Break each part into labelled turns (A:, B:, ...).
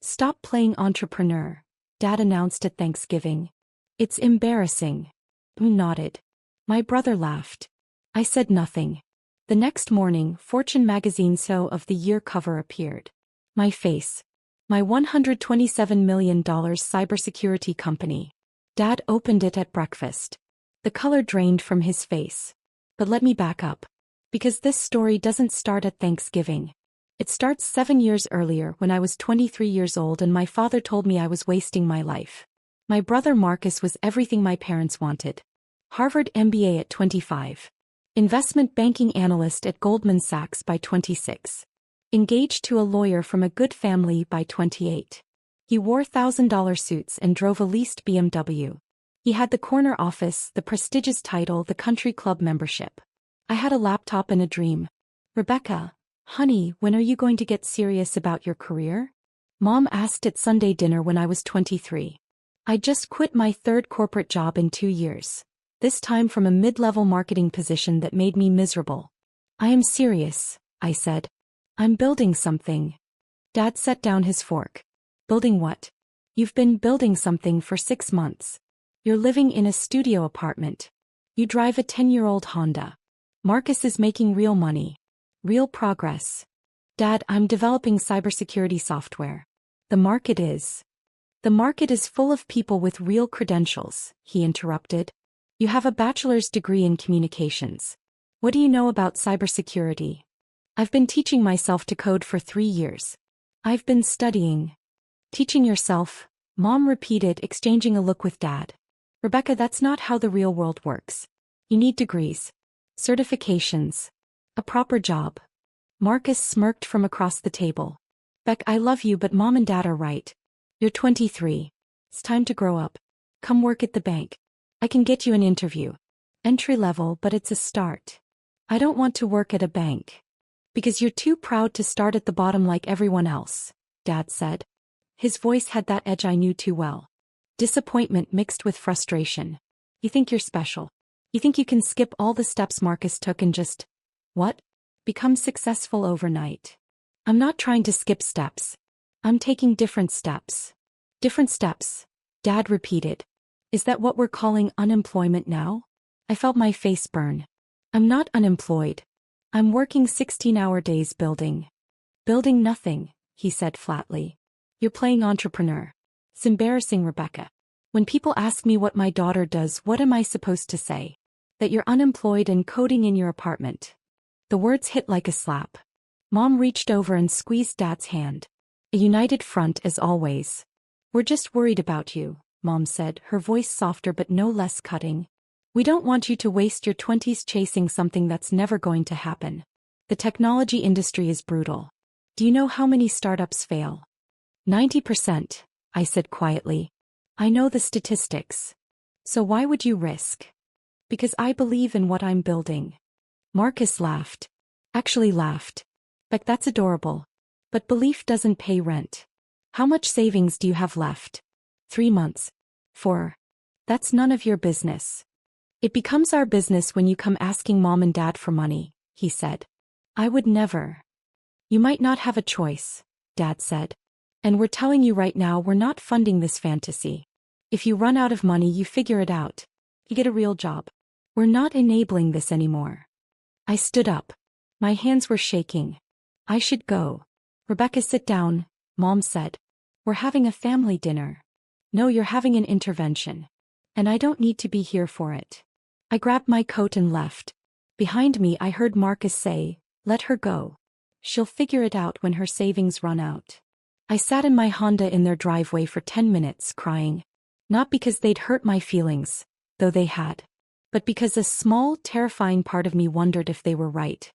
A: Stop playing entrepreneur, Dad announced at Thanksgiving. It's embarrassing. Nodded. My brother laughed. I said nothing. The next morning, Fortune magazine So of the Year cover appeared. My face. My $127 million cybersecurity company. Dad opened it at breakfast. The color drained from his face. But let me back up. Because this story doesn't start at Thanksgiving. It starts 7 years earlier when I was 23 years old and my father told me I was wasting my life. My brother Marcus was everything my parents wanted. Harvard MBA at 25. Investment banking analyst at Goldman Sachs by 26. Engaged to a lawyer from a good family by 28. He wore $1,000 suits and drove a leased BMW. He had the corner office, the prestigious title, the country club membership. I had a laptop and a dream. Rebecca, honey, when are you going to get serious about your career? Mom asked at Sunday dinner when I was 23. I just quit my third corporate job in 2 years. This time from a mid-level marketing position that made me miserable. I am serious, I said. I'm building something. Dad set down his fork. Building what? You've been building something for 6 months. You're living in a studio apartment. You drive a 10-year-old Honda. Marcus is making real money. Real progress. Dad, I'm developing cybersecurity software. The market is full of people with real credentials, he interrupted. You have a bachelor's degree in communications. What do you know about cybersecurity? I've been teaching myself to code for 3 years. I've been studying. Teaching yourself, Mom repeated, exchanging a look with Dad. Rebecca, that's not how the real world works. You need degrees. Certifications. A proper job. Marcus smirked from across the table. Beck, I love you, but Mom and Dad are right. You're 23. It's time to grow up. Come work at the bank. I can get you an interview. Entry level, but it's a start. I don't want to work at a bank. Because you're too proud to start at the bottom like everyone else, Dad said. His voice had that edge I knew too well. Disappointment mixed with frustration. You think you're special. You think you can skip all the steps Marcus took and just, what? Become successful overnight. I'm not trying to skip steps. I'm taking different steps. Different steps, Dad repeated. Is that what we're calling unemployment now? I felt my face burn. I'm not unemployed. I'm working 16-hour days building. Building nothing, he said flatly. You're playing entrepreneur. It's embarrassing, Rebecca. When people ask me what my daughter does, what am I supposed to say? That you're unemployed and coding in your apartment. The words hit like a slap. Mom reached over and squeezed Dad's hand. A united front as always. We're just worried about you, Mom said, her voice softer but no less cutting. We don't want you to waste your 20s chasing something that's never going to happen. The technology industry is brutal. Do you know how many startups fail? 90%, I said quietly. I know the statistics. So why would you risk? Because I believe in what I'm building. Marcus laughed. Actually laughed. But that's adorable. But belief doesn't pay rent. How much savings do you have left? 3 months. 4. That's none of your business. It becomes our business when you come asking Mom and Dad for money, he said. I would never. You might not have a choice, Dad said. And we're telling you right now we're not funding this fantasy. If you run out of money, you figure it out. You get a real job. We're not enabling this anymore. I stood up. My hands were shaking. I should go. Rebecca, sit down, Mom said. We're having a family dinner. No, you're having an intervention. And I don't need to be here for it. I grabbed my coat and left. Behind me I heard Marcus say, let her go. She'll figure it out when her savings run out. I sat in my Honda in their driveway for 10 minutes crying. Not because they'd hurt my feelings, though they had. But because a small, terrifying part of me wondered if they were right.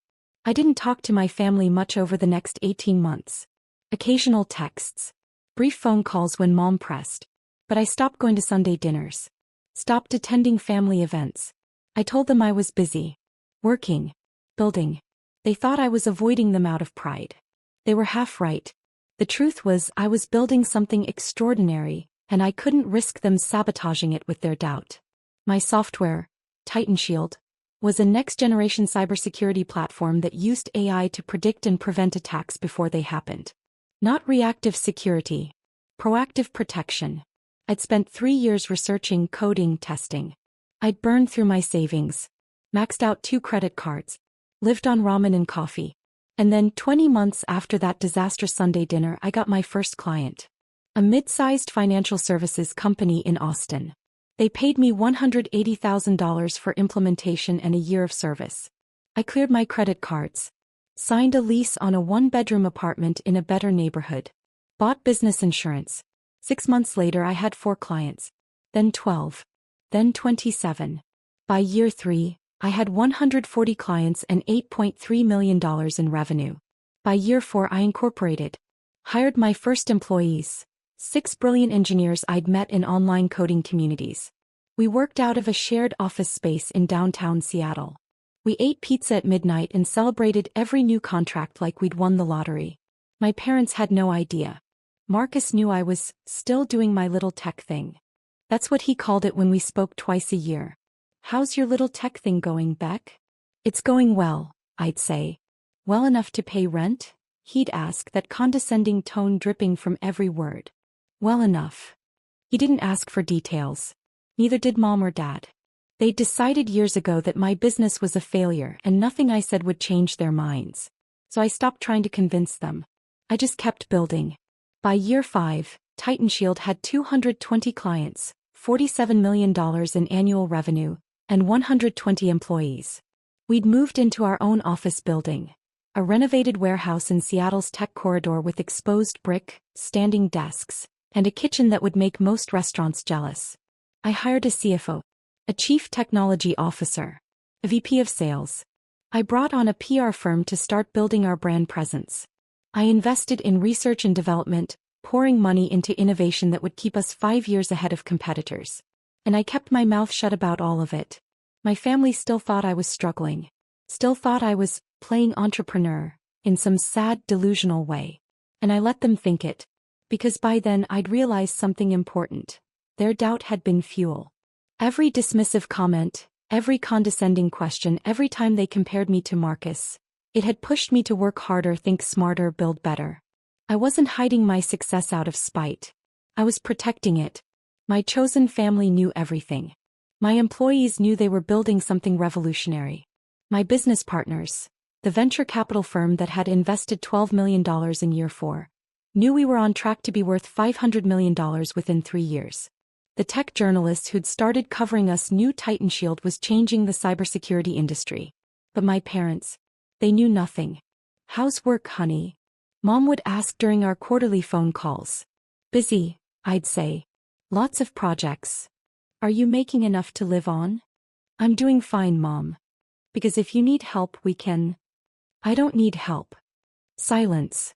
A: I didn't talk to my family much over the next 18 months. Occasional texts. Brief phone calls when Mom pressed. But I stopped going to Sunday dinners. Stopped attending family events. I told them I was busy. Working. Building. They thought I was avoiding them out of pride. They were half right. The truth was I was building something extraordinary, and I couldn't risk them sabotaging it with their doubt. My software, Titan Shield, was a next-generation cybersecurity platform that used AI to predict and prevent attacks before they happened. Not reactive security. Proactive protection. I'd spent 3 years researching, coding, testing. I'd burned through my savings. Maxed out 2 credit cards. Lived on ramen and coffee. And then 20 months after that disastrous Sunday dinner, I got my first client. A mid-sized financial services company in Austin. They paid me $180,000 for implementation and a year of service. I cleared my credit cards. Signed a lease on a 1-bedroom apartment in a better neighborhood. Bought business insurance. 6 months later I had 4 clients. Then 12. Then 27. By year 3, I had 140 clients and $8.3 million in revenue. By year 4 I incorporated. Hired my first employees. 6 brilliant engineers I'd met in online coding communities. We worked out of a shared office space in downtown Seattle. We ate pizza at midnight and celebrated every new contract like we'd won the lottery. My parents had no idea. Marcus knew I was still doing my little tech thing. That's what he called it when we spoke twice a year. "How's your little tech thing going, Beck?" "It's going well," I'd say. "Well enough to pay rent?" He'd ask, that condescending tone dripping from every word. Well enough. He didn't ask for details. Neither did Mom or Dad. They decided years ago that my business was a failure and nothing I said would change their minds. So I stopped trying to convince them. I just kept building. By year 5, Titan Shield had 220 clients, $47 million in annual revenue, and 120 employees. We'd moved into our own office building, a renovated warehouse in Seattle's tech corridor with exposed brick, standing desks, and a kitchen that would make most restaurants jealous. I hired a CFO, a Chief Technology Officer, a VP of Sales. I brought on a PR firm to start building our brand presence. I invested in research and development, pouring money into innovation that would keep us 5 years ahead of competitors. And I kept my mouth shut about all of it. My family still thought I was struggling. Still thought I was playing entrepreneur, in some sad, delusional way. And I let them think it. Because by then I'd realized something important. Their doubt had been fuel. Every dismissive comment, every condescending question, every time they compared me to Marcus, it had pushed me to work harder, think smarter, build better. I wasn't hiding my success out of spite. I was protecting it. My chosen family knew everything. My employees knew they were building something revolutionary. My business partners, the venture capital firm that had invested $12 million in year 4, knew we were on track to be worth $500 million within 3 years. The tech journalists who'd started covering us knew Titan Shield was changing the cybersecurity industry. But my parents, they knew nothing. "How's work, honey?" Mom would ask during our quarterly phone calls. "Busy," I'd say. "Lots of projects." "Are you making enough to live on?" "I'm doing fine, Mom. Because if you need help, we can." "I don't need help." Silence.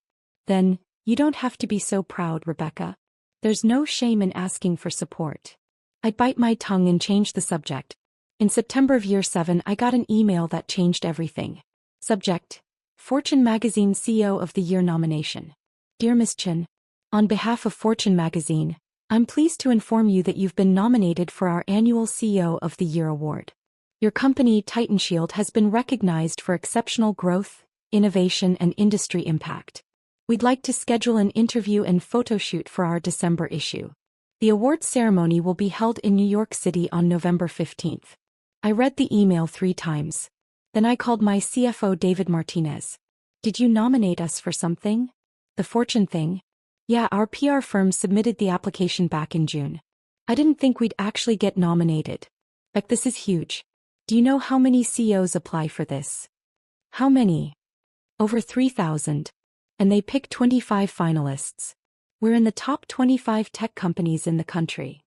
A: Then, "You don't have to be so proud, Rebecca. There's no shame in asking for support." I'd bite my tongue and change the subject. In September of year 7, I got an email that changed everything. Subject: Fortune Magazine CEO of the Year nomination. "Dear Ms. Chin, on behalf of Fortune Magazine, I'm pleased to inform you that you've been nominated for our annual CEO of the Year award. Your company, Titan Shield, has been recognized for exceptional growth, innovation, and industry impact. We'd like to schedule an interview and photo shoot for our December issue. The awards ceremony will be held in New York City on November 15th. I read the email 3 times. Then I called my CFO David Martinez. "Did you nominate us for something? The Fortune thing?" "Yeah, our PR firm submitted the application back in June. I didn't think we'd actually get nominated. Like, this is huge. Do you know how many CEOs apply for this?" "How many?" "Over 3,000. And they pick 25 finalists. We're in the top 25 tech companies in the country."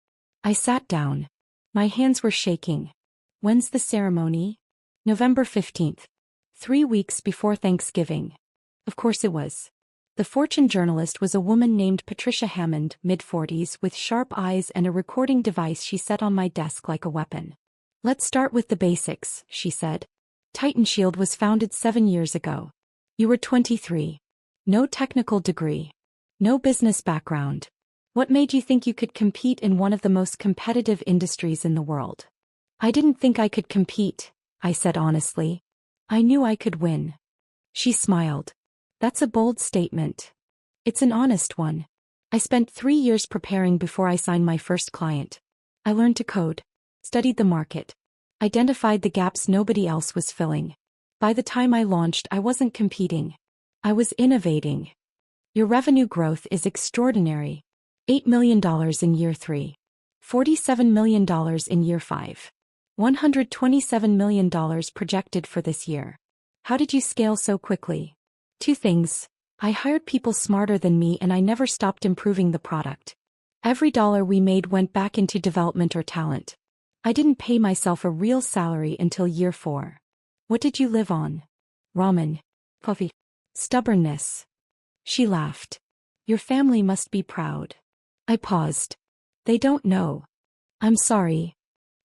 A: I sat down. My hands were shaking. "When's the ceremony?" "November 15th. 3 weeks before Thanksgiving." Of course it was. The Fortune journalist was a woman named Patricia Hammond, mid-40s, with sharp eyes and a recording device she set on my desk like a weapon. "Let's start with the basics," she said. "Titan Shield was founded 7 years ago. You were 23. No technical degree. No business background. What made you think you could compete in one of the most competitive industries in the world?" "I didn't think I could compete," I said honestly. "I knew I could win." She smiled. "That's a bold statement." It's an honest one. I spent 3 years preparing before I signed my first client. I learned to code, studied the market, identified the gaps nobody else was filling. By the time I launched, I wasn't competing. I was innovating. Your revenue growth is extraordinary. $8 million in year 3. $47 million in year 5. $127 million projected for this year. How did you scale so quickly? 2 things. I hired people smarter than me and I never stopped improving the product. Every dollar we made went back into development or talent. I didn't pay myself a real salary until year 4. What did you live on? Ramen. Coffee. Stubbornness. She laughed. Your family must be proud. I paused. They don't know. I'm sorry.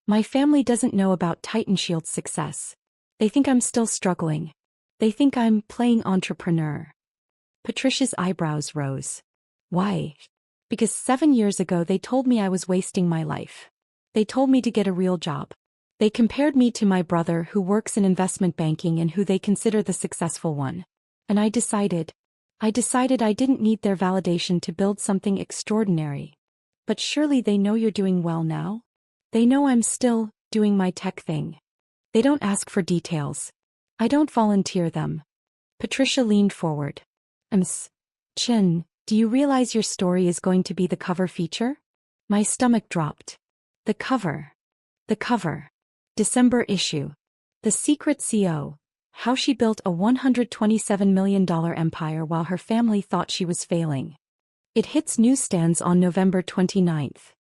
A: My family doesn't know about Titan Shield's success. They think I'm still struggling. They think I'm playing entrepreneur. Patricia's eyebrows rose. Why? Because 7 years ago they told me I was wasting my life. They told me to get a real job. They compared me to my brother who works in investment banking and who they consider the successful one. And I decided I didn't need their validation to build something extraordinary. But surely they know you're doing well now? They know I'm still doing my tech thing. They don't ask for details. I don't volunteer them. Patricia leaned forward. Chin, do you realize your story is going to be the cover feature? My stomach dropped. The cover. December issue. The Secret CO. How she built a $127 million empire while her family thought she was failing. It hits newsstands on November 29th.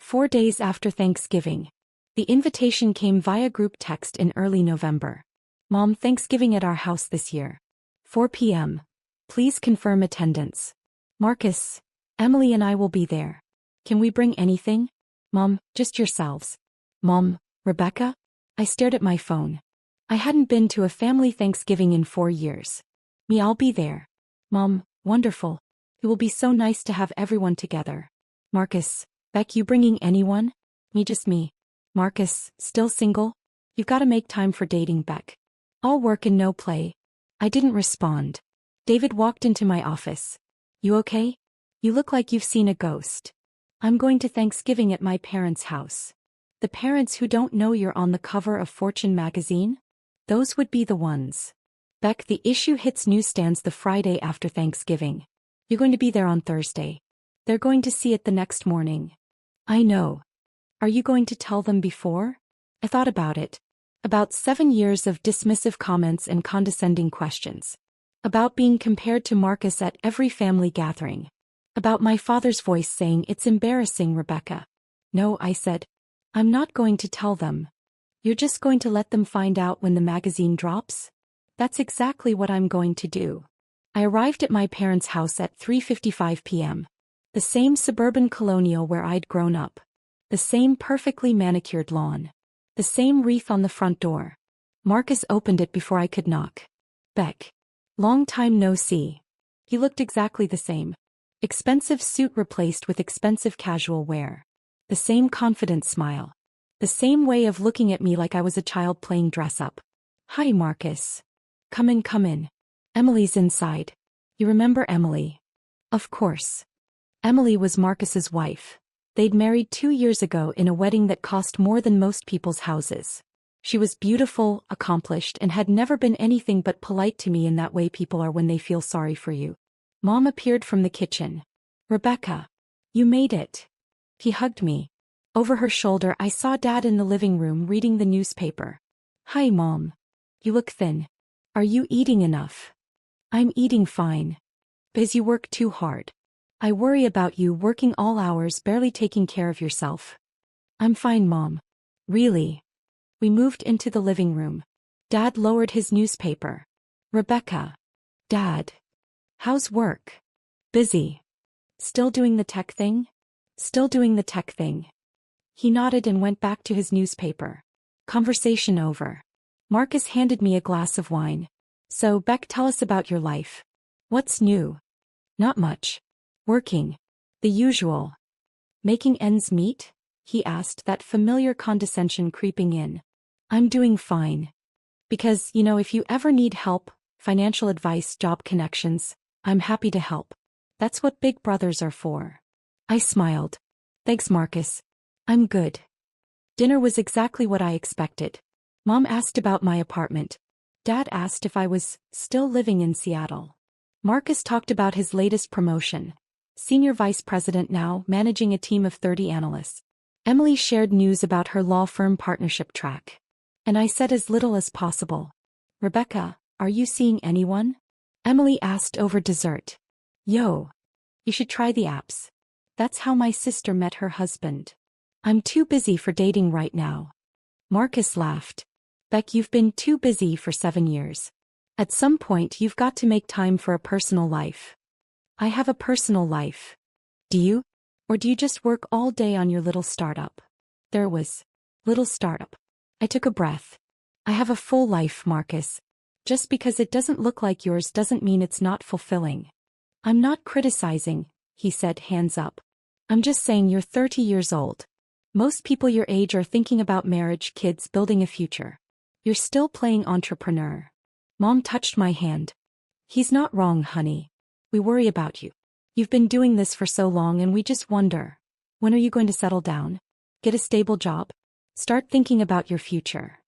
A: 4 days after Thanksgiving. The invitation came via group text in early November. Mom, Thanksgiving at our house this year. 4 p.m. Please confirm attendance. Marcus, Emily and I will be there. Can we bring anything? Mom, just yourselves. Mom, Rebecca? I stared at my phone. I hadn't been to a family Thanksgiving in 4 years. Me, I'll be there. Mom, wonderful. It will be so nice to have everyone together. Marcus, Beck, you bringing anyone? Me, just me. Marcus, still single? You've got to make time for dating, Beck. All work and no play. I didn't respond. David walked into my office. You okay? You look like you've seen a ghost. I'm going to Thanksgiving at my parents' house. The parents who don't know you're on the cover of Fortune magazine? Those would be the ones. Beck, the issue hits newsstands the Friday after Thanksgiving. You're going to be there on Thursday. They're going to see it the next morning. I know. Are you going to tell them before? I thought about it. About 7 years of dismissive comments and condescending questions. About being compared to Marcus at every family gathering. About my father's voice saying, "It's embarrassing, Rebecca." No, I said. I'm not going to tell them. You're just going to let them find out when the magazine drops? That's exactly what I'm going to do. I arrived at my parents' house at 3:55 p.m. The same suburban colonial where I'd grown up. The same perfectly manicured lawn. The same wreath on the front door. Marcus opened it before I could knock. Beck. Long time no see. He looked exactly the same. Expensive suit replaced with expensive casual wear. The same confident smile. The same way of looking at me like I was a child playing dress-up. Hi, Marcus. Come in, come in. Emily's inside. You remember Emily? Of course. Emily was Marcus's wife. They'd married 2 years ago in a wedding that cost more than most people's houses. She was beautiful, accomplished, and had never been anything but polite to me in that way people are when they feel sorry for you. Mom appeared from the kitchen. Rebecca. You made it. He hugged me. Over her shoulder I saw Dad in the living room reading the newspaper. Hi, Mom. You look thin. Are you eating enough? I'm eating fine. Because you work too hard. I worry about you working all hours barely taking care of yourself. I'm fine, Mom. Really? We moved into the living room. Dad lowered his newspaper. Rebecca. Dad. How's work? Busy. Still doing the tech thing? Still doing the tech thing. He nodded and went back to his newspaper. Conversation over. Marcus handed me a glass of wine. So, Beck, tell us about your life. What's new? Not much. Working. The usual. Making ends meet? He asked, that familiar condescension creeping in. I'm doing fine. Because, if you ever need help, financial advice, job connections, I'm happy to help. That's what big brothers are for. I smiled. Thanks, Marcus. I'm good. Dinner was exactly what I expected. Mom asked about my apartment. Dad asked if I was still living in Seattle. Marcus talked about his latest promotion. Senior vice president now, managing a team of 30 analysts. Emily shared news about her law firm partnership track. And I said as little as possible. Rebecca, are you seeing anyone? Emily asked over dessert. Yo. You should try the apps. That's how my sister met her husband. I'm too busy for dating right now. Marcus laughed. Beck, you've been too busy for 7 years. At some point you've got to make time for a personal life. I have a personal life. Do you? Or do you just work all day on your little startup? There was. Little startup. I took a breath. I have a full life, Marcus. Just because it doesn't look like yours doesn't mean it's not fulfilling. I'm not criticizing, he said, hands up. I'm just saying you're 30 years old. Most people your age are thinking about marriage, kids, building a future. You're still playing entrepreneur. Mom touched my hand. He's not wrong, honey. We worry about you. You've been doing this for so long and we just wonder. When are you going to settle down? Get a stable job? Start thinking about your future.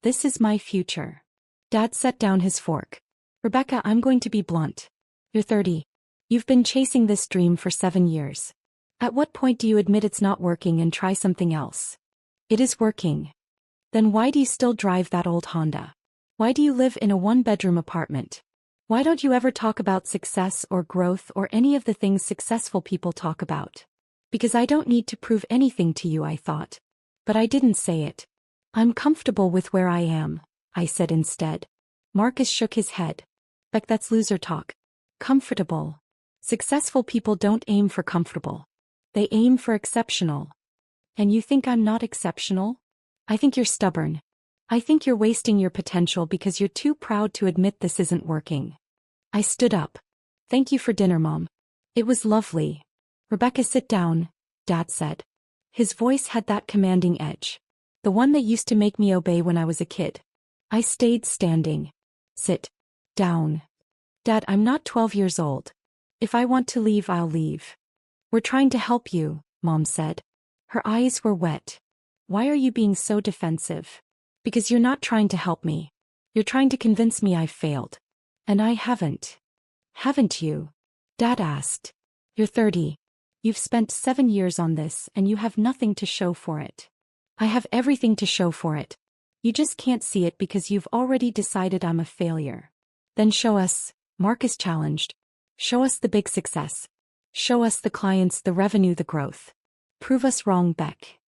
A: This is my future. Dad set down his fork. Rebecca, I'm going to be blunt. You're 30. You've been chasing this dream for 7 years. At what point do you admit it's not working and try something else? It is working. Then why do you still drive that old Honda? Why do you live in a one-bedroom apartment? Why don't you ever talk about success or growth or any of the things successful people talk about? Because I don't need to prove anything to you, I thought. But I didn't say it. I'm comfortable with where I am, I said instead. Marcus shook his head. Beck, that's loser talk. Comfortable. Successful people don't aim for comfortable. They aim for exceptional. And you think I'm not exceptional? I think you're stubborn. I think you're wasting your potential because you're too proud to admit this isn't working. I stood up. Thank you for dinner, Mom. It was lovely. Rebecca, sit down, Dad said. His voice had that commanding edge. The one that used to make me obey when I was a kid. I stayed standing. Sit down. Dad, I'm not 12 years old. If I want to leave, I'll leave. We're trying to help you, Mom said. Her eyes were wet. Why are you being so defensive? Because you're not trying to help me. You're trying to convince me I've failed. And I haven't. Haven't you? Dad asked. You're 30. You've spent 7 years on this and you have nothing to show for it. I have everything to show for it. You just can't see it because you've already decided I'm a failure. Then show us, Marcus challenged. Show us the big success. Show us the clients, the revenue, the growth. Prove us wrong, Beck.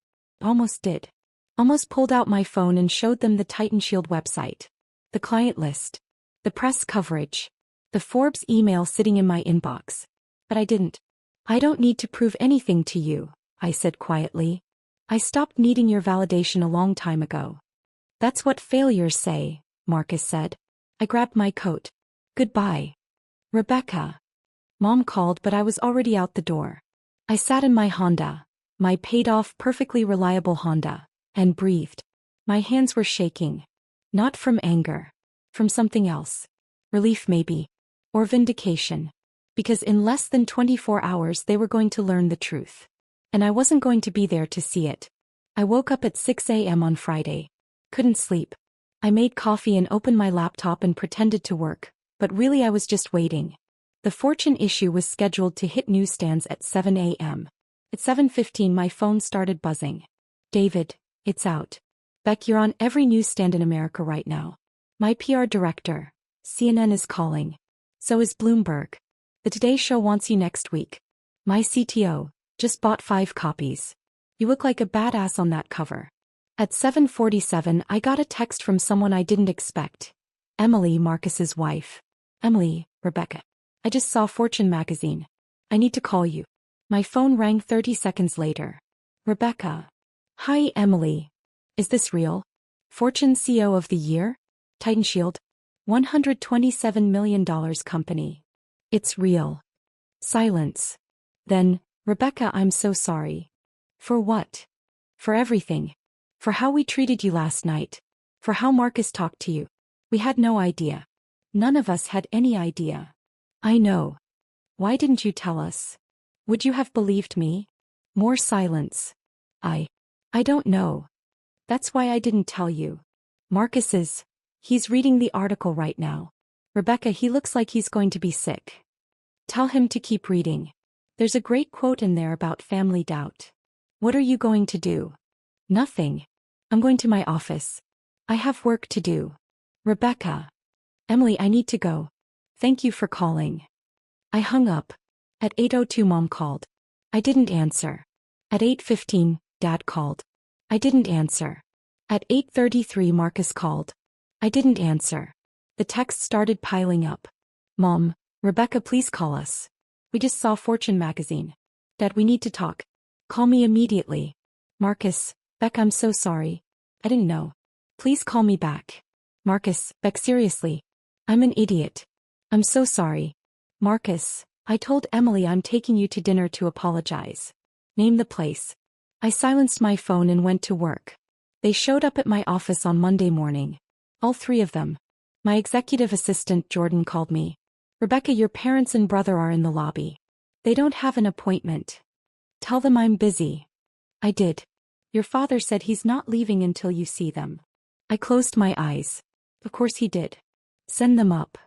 A: Almost did. Almost pulled out my phone and showed them the Titan Shield website. The client list. The press coverage. The Forbes email sitting in my inbox. But I didn't. I don't need to prove anything to you, I said quietly. I stopped needing your validation a long time ago. That's what failures say, Marcus said. I grabbed my coat. Goodbye. Rebecca. Mom called, but I was already out the door. I sat in my Honda, my paid-off, perfectly reliable Honda, and breathed. My hands were shaking. Not from anger. From something else. Relief maybe. Or vindication. Because in less than 24 hours they were going to learn the truth. And I wasn't going to be there to see it. I woke up at 6 a.m. on Friday. Couldn't sleep. I made coffee and opened my laptop and pretended to work, but really I was just waiting. The Fortune issue was scheduled to hit newsstands at 7 a.m. At 7:15 my phone started buzzing. David, it's out. Beck, you're on every newsstand in America right now. My PR director, CNN, is calling. So is Bloomberg. The Today Show wants you next week. My CTO just bought 5 copies. You look like a badass on that cover. At 7:47 I got a text from someone I didn't expect. Emily, Marcus's wife. Emily, Rebecca. I just saw Fortune magazine. I need to call you. My phone rang 30 seconds later. Rebecca. Hi, Emily. Is this real? Fortune CEO of the Year? Titan Shield? $127 million company. It's real. Silence. Then, Rebecca, I'm so sorry. For what? For everything. For how we treated you last night. For how Marcus talked to you. We had no idea. None of us had any idea. I know. Why didn't you tell us? Would you have believed me? More silence. I don't know. That's why I didn't tell you. He's reading the article right now. Rebecca, he looks like he's going to be sick. Tell him to keep reading. There's a great quote in there about family doubt. What are you going to do? Nothing. I'm going to my office. I have work to do. Rebecca. Emily, I need to go. Thank you for calling. I hung up. At 8:02 Mom called. I didn't answer. At 8:15, Dad called. I didn't answer. At 8:33 Marcus called. I didn't answer. The texts started piling up. Mom, Rebecca, please call us. We just saw Fortune magazine. Dad, we need to talk. Call me immediately. Marcus, Beck, I'm so sorry. I didn't know. Please call me back. Marcus, Beck, seriously. I'm an idiot. I'm so sorry. Marcus, I told Emily I'm taking you to dinner to apologize. Name the place. I silenced my phone and went to work. They showed up at my office on Monday morning. All three of them. My executive assistant Jordan called me. Rebecca, your parents and brother are in the lobby. They don't have an appointment. Tell them I'm busy. I did. Your father said he's not leaving until you see them. I closed my eyes. Of course he did. Send them up.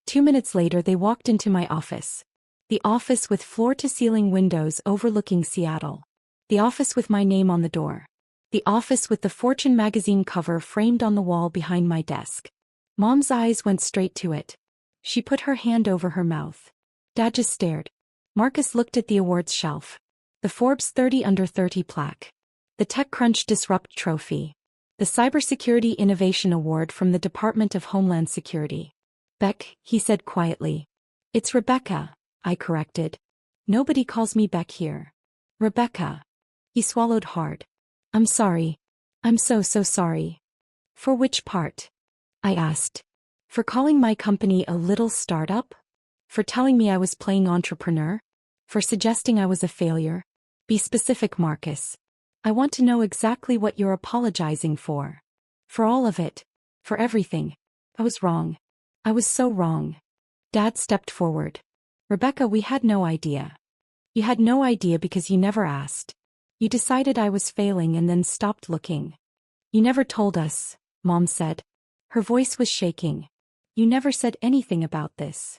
A: 2 minutes later they walked into my office. The office with floor-to-ceiling windows overlooking Seattle. The office with my name on the door. The office with the Fortune magazine cover framed on the wall behind my desk. Mom's eyes went straight to it. She put her hand over her mouth. Dad just stared. Marcus looked at the awards shelf. The Forbes 30 Under 30 plaque. The TechCrunch Disrupt Trophy. The Cybersecurity Innovation Award from the Department of Homeland Security. Beck, he said quietly. It's Rebecca, I corrected. Nobody calls me Beck here. Rebecca. He swallowed hard. I'm sorry. I'm so sorry. For which part? I asked. For calling my company a little startup? For telling me I was playing entrepreneur? For suggesting I was a failure? Be specific, Marcus. I want to know exactly what you're apologizing for. For all of it. For everything. I was wrong. I was so wrong. Dad stepped forward. Rebecca, we had no idea. You had no idea because you never asked. You decided I was failing and then stopped looking. You never told us, Mom said. Her voice was shaking. You never said anything about this.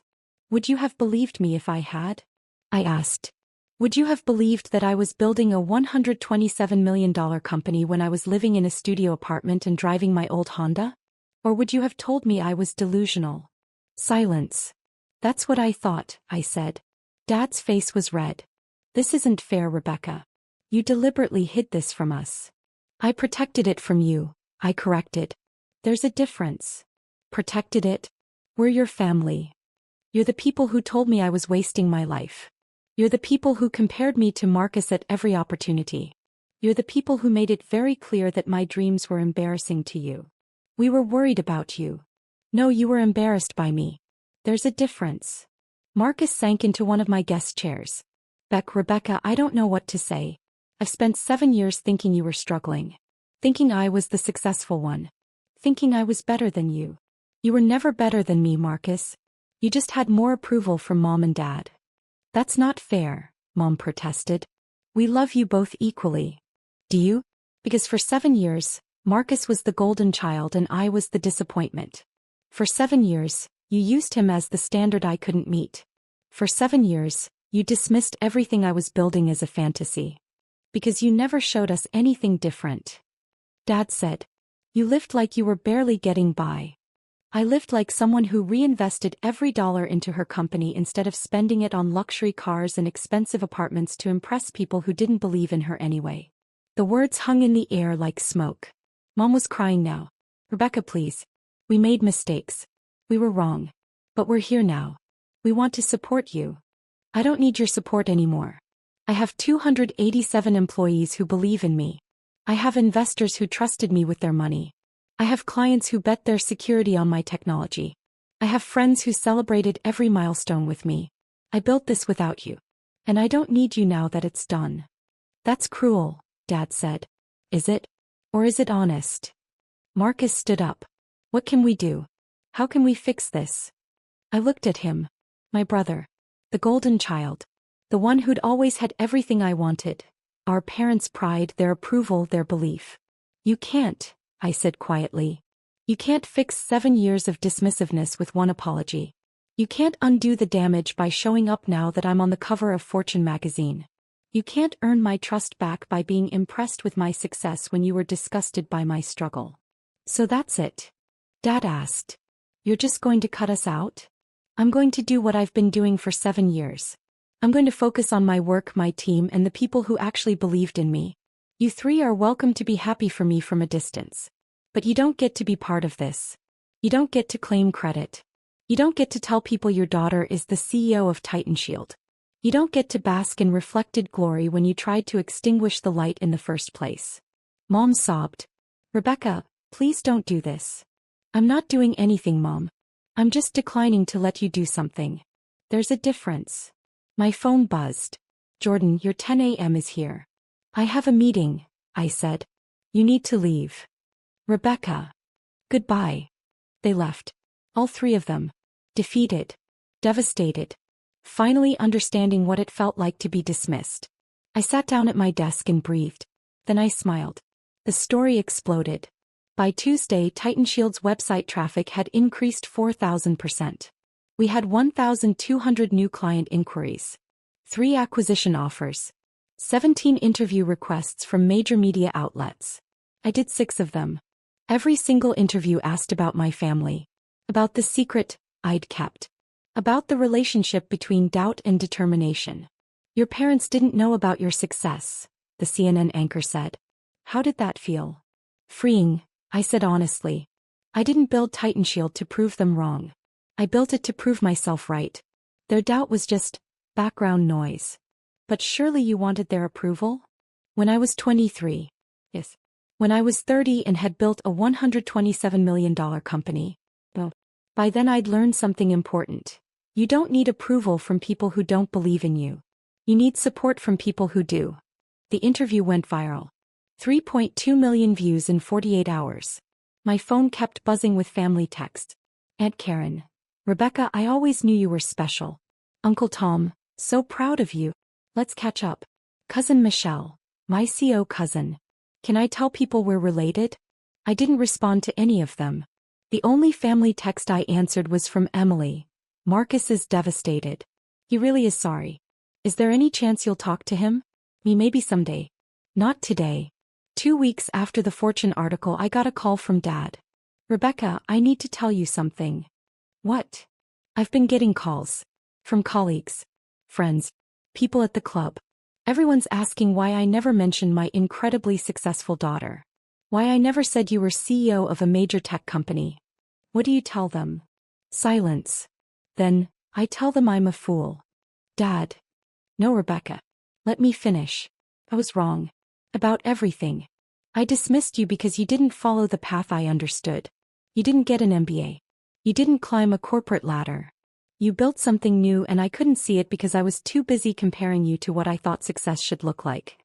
A: Would you have believed me if I had? I asked. Would you have believed that I was building a $127 million company when I was living in a studio apartment and driving my old Honda? Or would you have told me I was delusional? Silence. That's what I thought, I said. Dad's face was red. This isn't fair, Rebecca. You deliberately hid this from us. I protected it from you, I corrected. There's a difference. Protected it? We're your family. You're the people who told me I was wasting my life. You're the people who compared me to Marcus at every opportunity. You're the people who made it very clear that my dreams were embarrassing to you. We were worried about you. No, you were embarrassed by me. There's a difference. Marcus sank into one of my guest chairs. Beck, Rebecca, I don't know what to say. I've spent 7 years thinking you were struggling. Thinking I was the successful one. Thinking I was better than you. You were never better than me, Marcus. You just had more approval from Mom and Dad. That's not fair, Mom protested. We love you both equally. Do you? Because for 7 years, Marcus was the golden child and I was the disappointment. For 7 years, you used him as the standard I couldn't meet. For 7 years, you dismissed everything I was building as a fantasy. Because you never showed us anything different. Dad said. You lived like you were barely getting by. I lived like someone who reinvested every dollar into her company instead of spending it on luxury cars and expensive apartments to impress people who didn't believe in her anyway. The words hung in the air like smoke. Mom was crying now. Rebecca, please. We made mistakes. We were wrong. But we're here now. We want to support you. I don't need your support anymore. I have 287 employees who believe in me. I have investors who trusted me with their money. I have clients who bet their security on my technology. I have friends who celebrated every milestone with me. I built this without you. And I don't need you now that it's done. That's cruel, Dad said. Is it? Or is it honest? Marcus stood up. What can we do? How can we fix this? I looked at him. My brother. The golden child. The one who'd always had everything I wanted. Our parents' pride, their approval, their belief. You can't, I said quietly. You can't fix 7 years of dismissiveness with one apology. You can't undo the damage by showing up now that I'm on the cover of Fortune magazine. You can't earn my trust back by being impressed with my success when you were disgusted by my struggle. So that's it? Dad asked. You're just going to cut us out? I'm going to do what I've been doing for 7 years. I'm going to focus on my work, my team, and the people who actually believed in me. You three are welcome to be happy for me from a distance. But you don't get to be part of this. You don't get to claim credit. You don't get to tell people your daughter is the CEO of Titan Shield. You don't get to bask in reflected glory when you tried to extinguish the light in the first place. Mom sobbed. Rebecca, please don't do this. I'm not doing anything, Mom. I'm just declining to let you do something. There's a difference. My phone buzzed. Jordan, your 10 a.m. is here. I have a meeting, I said. You need to leave. Rebecca. Goodbye. They left. All three of them. Defeated. Devastated. Finally understanding what it felt like to be dismissed. I sat down at my desk and breathed. Then I smiled. The story exploded. By Tuesday, Titan Shield's website traffic had increased 4,000%. We had 1,200 new client inquiries. 3 acquisition offers. 17 interview requests from major media outlets. I did 6 of them. Every single interview asked about my family. About the secret I'd kept. About the relationship between doubt and determination. Your parents didn't know about your success, the CNN anchor said. How did that feel? Freeing, I said honestly. I didn't build Titan Shield to prove them wrong. I built it to prove myself right. Their doubt was just background noise. But surely you wanted their approval? When I was 23. Yes. When I was 30 and had built a $127 million company. Well, by then I'd learned something important. You don't need approval from people who don't believe in you. You need support from people who do. The interview went viral. 3.2 million views in 48 hours. My phone kept buzzing with family texts. Aunt Karen. Rebecca, I always knew you were special. Uncle Tom, so proud of you. Let's catch up. Cousin Michelle. My CO cousin. Can I tell people we're related? I didn't respond to any of them. The only family text I answered was from Emily. Marcus is devastated. He really is sorry. Is there any chance you'll talk to him? Me maybe someday. Not today. 2 weeks after the Fortune article, I got a call from Dad. Rebecca, I need to tell you something. What? I've been getting calls. From colleagues. Friends. People at the club. Everyone's asking why I never mentioned my incredibly successful daughter. Why I never said you were CEO of a major tech company. What do you tell them? Silence. Then, I tell them I'm a fool. Dad. No, Rebecca. Let me finish. I was wrong. About everything. I dismissed you because you didn't follow the path I understood. You didn't get an MBA. You didn't climb a corporate ladder. You built something new and I couldn't see it because I was too busy comparing you to what I thought success should look like.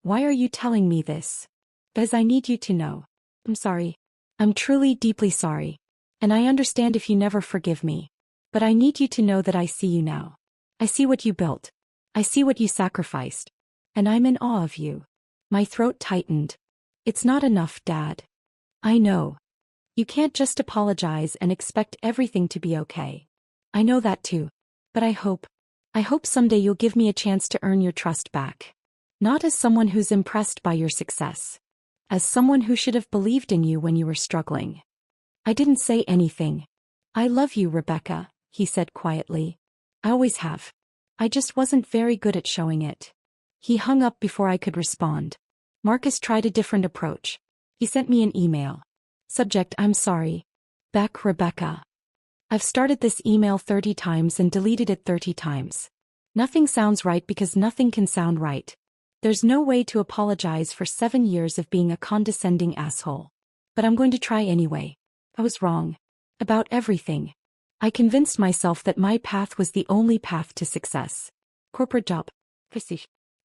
A: Why are you telling me this? Because I need you to know. I'm sorry. I'm truly deeply sorry. And I understand if you never forgive me. But I need you to know that I see you now. I see what you built. I see what you sacrificed. And I'm in awe of you. My throat tightened. It's not enough, Dad. I know. You can't just apologize and expect everything to be okay. I know that too. But I hope someday you'll give me a chance to earn your trust back. Not as someone who's impressed by your success. As someone who should have believed in you when you were struggling. I didn't say anything. I love you, Rebecca, he said quietly. I always have. I just wasn't very good at showing it. He hung up before I could respond. Marcus tried a different approach. He sent me an email. Subject: I'm sorry. Beck, Rebecca. I've started this email 30 times and deleted it 30 times. Nothing sounds right because nothing can sound right. There's no way to apologize for 7 years of being a condescending asshole. But I'm going to try anyway. I was wrong. About everything. I convinced myself that my path was the only path to success. Corporate job.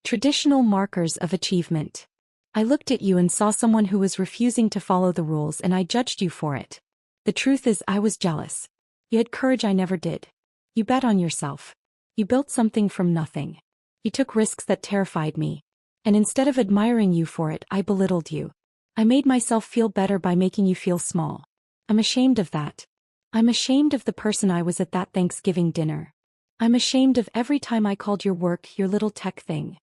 A: Traditional markers of achievement. I looked at you and saw someone who was refusing to follow the rules and I judged you for it. The truth is I was jealous. You had courage I never did. You bet on yourself. You built something from nothing. You took risks that terrified me. And instead of admiring you for it, I belittled you. I made myself feel better by making you feel small. I'm ashamed of that. I'm ashamed of the person I was at that Thanksgiving dinner. I'm ashamed of every time I called your work your little tech thing.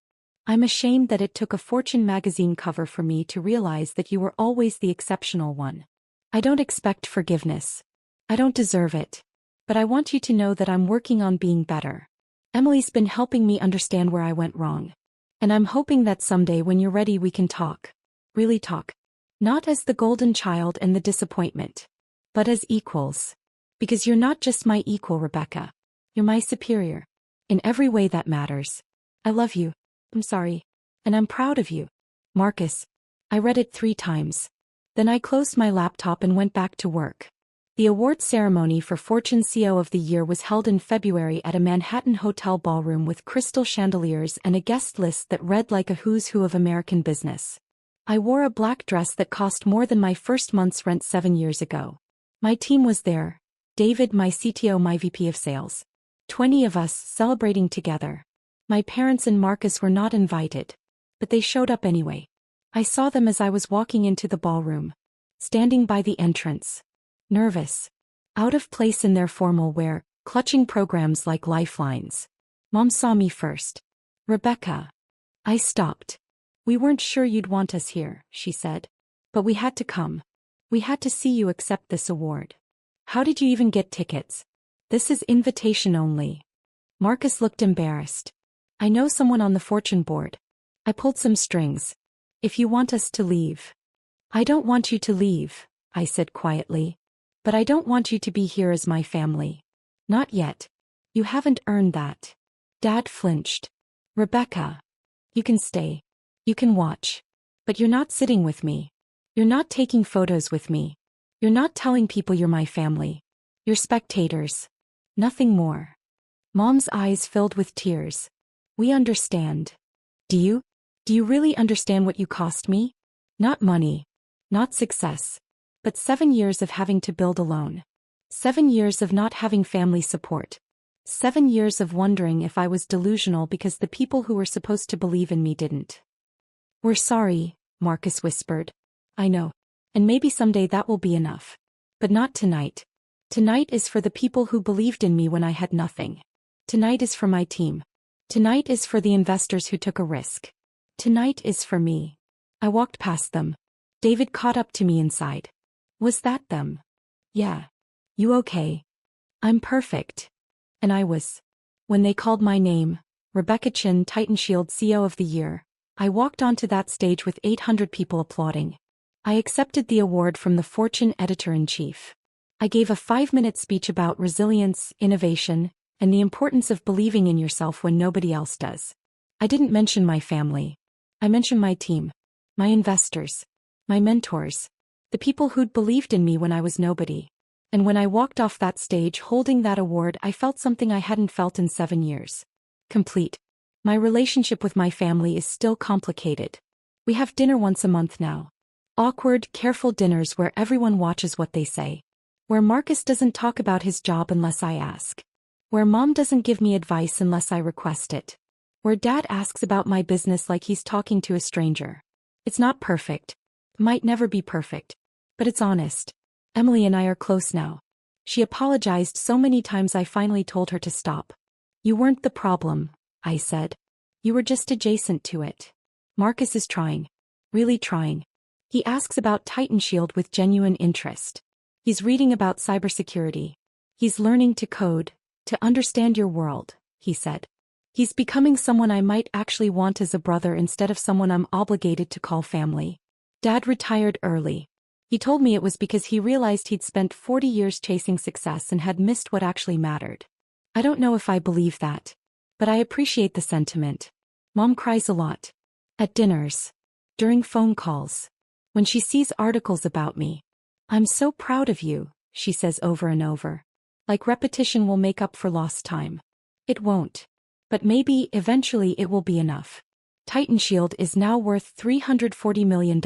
A: I'm ashamed that it took a Fortune magazine cover for me to realize that you were always the exceptional one. I don't expect forgiveness. I don't deserve it. But I want you to know that I'm working on being better. Emily's been helping me understand where I went wrong. And I'm hoping that someday when you're ready we can talk. Really talk. Not as the golden child and the disappointment. But as equals. Because you're not just my equal, Rebecca. You're my superior. In every way that matters. I love you. I'm sorry. And I'm proud of you. Marcus. I read it 3 times. Then I closed my laptop and went back to work. The award ceremony for Fortune CEO of the Year was held in February at a Manhattan hotel ballroom with crystal chandeliers and a guest list that read like a who's who of American business. I wore a black dress that cost more than my first month's rent 7 years ago. My team was there. David, my CTO, my VP of sales. 20 of us celebrating together. My parents and Marcus were not invited. But they showed up anyway. I saw them as I was walking into the ballroom. Standing by the entrance. Nervous. Out of place in their formal wear, clutching programs like lifelines. Mom saw me first. Rebecca. I stopped. We weren't sure you'd want us here, she said. But we had to come. We had to see you accept this award. How did you even get tickets? This is invitation only. Marcus looked embarrassed. I know someone on the Fortune board. I pulled some strings. If you want us to leave. I don't want you to leave, I said quietly. But I don't want you to be here as my family. Not yet. You haven't earned that. Dad flinched. Rebecca. You can stay. You can watch. But you're not sitting with me. You're not taking photos with me. You're not telling people you're my family. You're spectators. Nothing more. Mom's eyes filled with tears. We understand. Do you? Do you really understand what you cost me? Not money. Not success. But 7 years of having to build alone. 7 years of not having family support. 7 years of wondering if I was delusional because the people who were supposed to believe in me didn't. We're sorry, Marcus whispered. I know. And maybe someday that will be enough. But not tonight. Tonight is for the people who believed in me when I had nothing. Tonight is for my team. Tonight is for the investors who took a risk. Tonight is for me. I walked past them. David caught up to me inside. Was that them? Yeah. You okay? I'm perfect. And I was. When they called my name, Rebecca Chin, TitanShield CEO of the Year, I walked onto that stage with 800 people applauding. I accepted the award from the Fortune editor-in-chief. I gave a 5-minute speech about resilience, innovation, and the importance of believing in yourself when nobody else does. I didn't mention my family. I mentioned my team, my investors, my mentors, the people who'd believed in me when I was nobody. And when I walked off that stage holding that award, I felt something I hadn't felt in 7 years. Complete. My relationship with my family is still complicated. We have dinner once a month now. Awkward, careful dinners where everyone watches what they say. Where Marcus doesn't talk about his job unless I ask. Where Mom doesn't give me advice unless I request it. Where Dad asks about my business like he's talking to a stranger. It's not perfect. Might never be perfect. But it's honest. Emily and I are close now. She apologized so many times I finally told her to stop. You weren't the problem, I said. You were just adjacent to it. Marcus is trying. Really trying. He asks about TitanShield with genuine interest. He's reading about cybersecurity. He's learning to code, to understand your world, he said. He's becoming someone I might actually want as a brother instead of someone I'm obligated to call family. Dad retired early. He told me it was because he realized he'd spent 40 years chasing success and had missed what actually mattered. I don't know if I believe that. But I appreciate the sentiment. Mom cries a lot. At dinners. During phone calls. When she sees articles about me. I'm so proud of you, she says over and over. Like repetition will make up for lost time. It won't. But maybe, eventually it will be enough. TitanShield is now worth $340 million.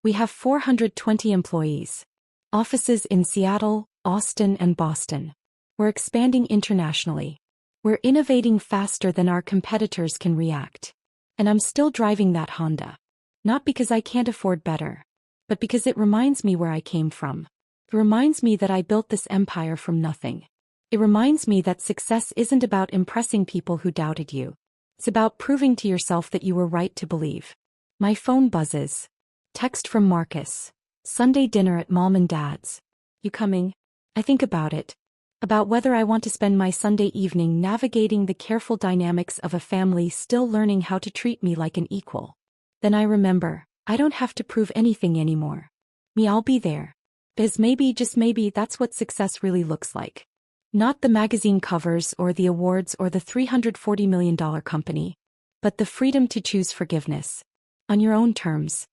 A: We have 420 employees. Offices in Seattle, Austin, and Boston. We're expanding internationally. We're innovating faster than our competitors can react. And I'm still driving that Honda. Not because I can't afford better, but because it reminds me where I came from. It reminds me that I built this empire from nothing. It reminds me that success isn't about impressing people who doubted you. It's about proving to yourself that you were right to believe. My phone buzzes. Text from Marcus. Sunday dinner at mom and dad's. You coming? I think about it. About whether I want to spend my Sunday evening navigating the careful dynamics of a family still learning how to treat me like an equal. Then I remember, I don't have to prove anything anymore. I'll be there. Because maybe, just maybe, that's what success really looks like. Not the magazine covers or the awards or the $340 million company, but the freedom to choose forgiveness. On your own terms.